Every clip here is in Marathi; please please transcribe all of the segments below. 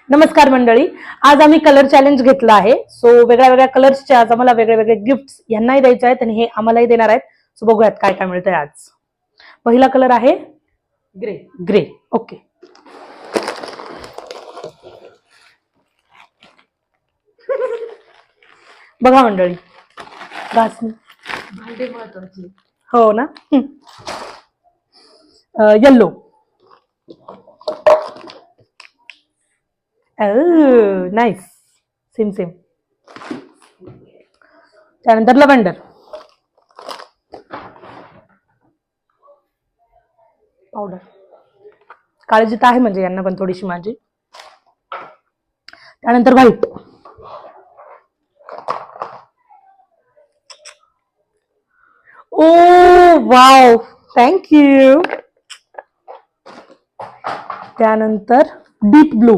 नमस्कार मंडळी, आज आम्ही कलर चॅलेंज घेतला आहे. सो वेगळ्या वेगळ्या कलर्सचे आज आम्हाला वेगळे वेगळे गिफ्ट यांनाही द्यायचे आहेत आणि हे आम्हालाही देणार आहेत. सो बघूयात काय काय मिळतंय आज. पहिला कलर आहे ग्रे. ग्रे. ओके, बघा मंडळी, घासणी. भांडे महत्वाचे. हो ना. येल्लो. Nice, same same. त्यानंतर लव्हेंडर. पावडर. काळजी तर आहे म्हणजे यांना पण थोडीशी माझी. त्यानंतर व्हाईट. ओ वाव, थँक्यू. त्यानंतर डीप ब्लू.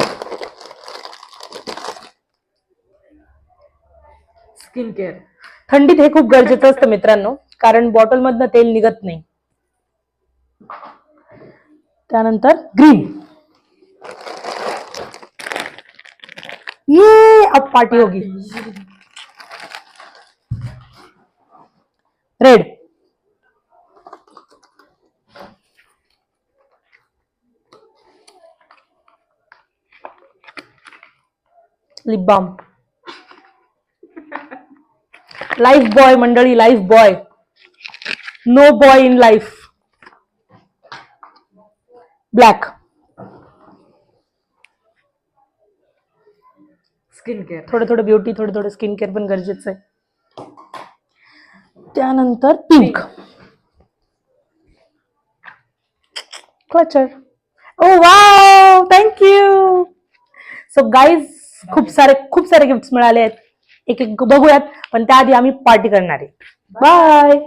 Skin care. थंडीत हे खूप गरजेचं असतं मित्रांनो, कारण बॉटल मधनं तेल निघत नाही. त्यानंतर ग्रीन. ये अब पार्टी होगी. Red. Lip balm. Lifebuoy मंडळी, Lifebuoy. No boy in life. Black. Skin care. थोडं थोडं ब्युटी, थोडं थोडं स्किन केअर पण गरजेचं आहे. त्यानंतर पिंक. क्लचर. ओ वाव, थँक्यू. सो गाईज, खूप सारे गिफ्ट मिळाले आहेत. एक एक बघूयात, पण त्याआधी आम्ही पार्टी करणार आहे. बाय.